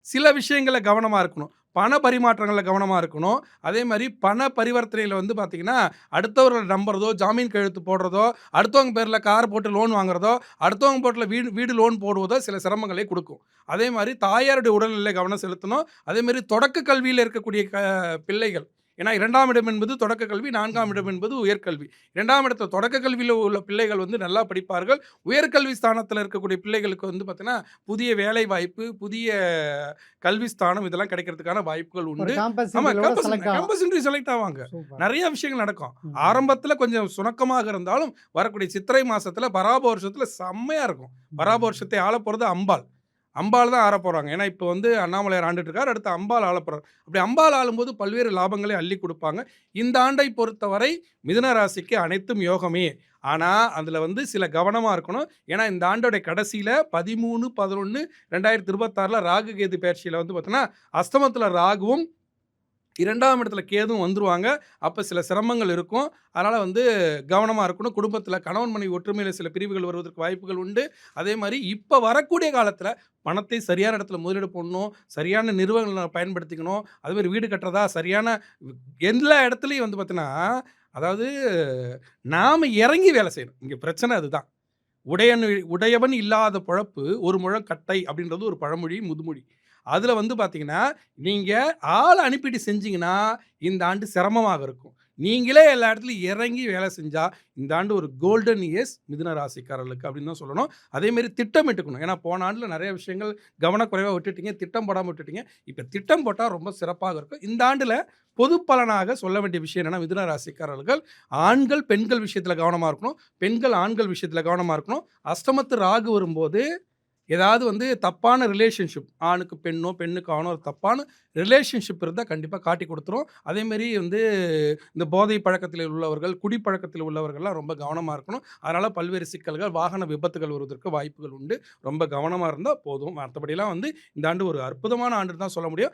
சில விஷயங்கள்ல கவனமா இருக்கணும். பண பரிமாற்றங்கள்ல கவனமா இருக்கணும். அதே மாரி பண பரிவர்த்தனையில வந்து பார்த்தீங்கன்னா, அடுத்தவர்கள நம்புறதோ, ஜாமீன் கையெழுத்து போடுறதோ, அடுத்தவங்க பேர்ல கார் போட்டு லோன் வாங்குறதோ, அடுத்தவங்க பேர்ல வீடு வீடு லோன் போடுவதோ சில சிரமங்களை குடுக்கும். அதே மாரி தாயாருடைய உடல்நிலையில கவனம் செலுத்தணும். அதே மாரி தொடக்க கல்வியில இருக்கக்கூடிய பிள்ளைகள். ஏன்னா 2ஆம் இடம் என்பது தொடக்க கல்வி, 4ஆம் இடம் ம். என்பது உயர்கல்வி. 2ஆம் இடத்துல தொடக்க கல்வியில உள்ள பிள்ளைகள் வந்து நல்லா படிப்பார்கள். உயர்கல்வி ஸ்தானத்தில இருக்கக்கூடிய பிள்ளைகளுக்கு வந்து பார்த்தீங்கன்னா, புதிய வேலை வாய்ப்பு, புதிய கல்வி ஸ்தானம் இதெல்லாம் கிடைக்கிறதுக்கான வாய்ப்புகள் ஒரு உண்டு. கேம்பஸ் ஆமா, இன்டர்வியூல கேம்பஸ் செலக்ட் ஆகலாம். கேம்பஸ் இன்டர்வியூ செலக்ட் ஆவாங்க. சூப்பர். நெறைய விஷயங்கள் நடக்கும். ம். ஆரம்பத்தில கொஞ்சம் சுணக்கமாக இருந்தாலும், வரக்கூடிய சித்திரை மாசத்தில பராப வருஷத்தில செம்மையா இருக்கும். பராப ம். வருஷத்தை ஆளப்போறது அம்பாள். அம்பாள் தான் ஆளப்போறாங்க. ஏன்னா, இப்ப வந்து அண்ணாமலையார் ஆண்டுட்டு இருக்கார். அடுத்து அம்பாள் ஆளப்போறார். அப்படி அம்பாள் ஆளும்போது பல்வேறு லாபங்களை அள்ளி குடுப்பாங்க. இந்த ஆண்டை பொறுத்தவரை மிதுன ராசிக்கு அனைத்தும் யோகமே. ஆனா, அதுல வந்து சில கவனமா இருக்கணும். ஏன்னா, இந்த ஆண்டோட கடைசியில 13, 11, 2026ல ராகு கேது பெயர்ச்சியில வந்து பார்த்தீங்கன்னா, அஸ்தமத்தில ராகுவும் 2ஆம் இடத்துல கேதுவும் வந்துருவாங்க. அப்ப சில சிரமங்கள் இருக்கும். அதனால வந்து கவனமா இருக்கணும். குடும்பத்தில கணவன் மனைவி ஒற்றுமையில சில பிரிவுகள் வருவதற்கு வாய்ப்புகள் உண்டு. அதே மாரி இப்ப வரக்கூடிய காலத்தில பணத்தை சரியான இடத்துல முதலீடு பண்ணணும். சரியான நிறுவனங்கள பயன்படுத்திக்கணும். அதே மாரி வீடு கட்டுறதா சரியான எல்லா இடத்துலயும் வந்து பார்த்தீங்கன்னா, அதாவது நாம இறங்கி வேலை செய்யணும். இங்க பிரச்சனை அதுதான். உடையவன் இல்லாத பொழப்பு ஒரு முழம் கட்டை அப்படின்றது ஒரு பழமொழி, முதுமொழி. அதுல வந்து பார்த்தீங்கன்னா, நீங்க ஆள அனுப்பிட்டு செஞ்சீங்கன்னா, இந்த ஆண்டு சிரமமாக இருக்கும். நீங்களே எல்லா இடத்துலயும் இறங்கி வேலை செஞ்சா, இந்த ஆண்டு ஒரு கோல்டன் இயர்ஸ் மிதுன ராசிக்காரர்களுக்கு அப்படின்னு தான் சொல்லணும். அதேமாரி திட்டமிட்டுக்கணும். ஏன்னா போன ஆண்டுல நெறைய விஷயங்கள் கவனக்குறைவா விட்டுட்டீங்க. திட்டம் போடாம விட்டுட்டீங்க. இப்ப திட்டம் போட்டா ரொம்ப சிறப்பாக இருக்கும். இந்த ஆண்டுல பொது பலனாக சொல்ல வேண்டிய விஷயம் என்னன்னா, மிதுன ராசிக்காரர்கள் ஆண்கள், பெண்கள் விஷயத்துல கவனமா இருக்கணும். பெண்கள், ஆண்கள் விஷயத்துல கவனமா இருக்கணும். அஷ்டமத்து ராகு வரும்போது, ஏதாவது வந்து தப்பான ரிலேஷன்ஷிப் ஆணுக்கு பெண்ணோ, பெண்ணுக்கு ஆணோ ஒரு தப்பான ரிலேஷன்ஷிப் இருந்தா கண்டிப்பா காட்டிக் குடுத்துரும். அதேமாரி வந்து இந்த போதை பழக்கத்தில உள்ளவர்கள், குடிப்பழக்கத்தில உள்ளவர்கள்லாம் ரொம்ப கவனமா இருக்கணும். அதனால பல்வேறு சிக்கல்கள், வாகன விபத்துகள் வருவதற்கு வாய்ப்புகள் உண்டு. ரொம்ப கவனமா இருந்தா போதும். மத்தபடிலாம் வந்து இந்த ஆண்டு ஒரு அற்புதமான ஆண்டுன்னு தான் சொல்ல முடியும்.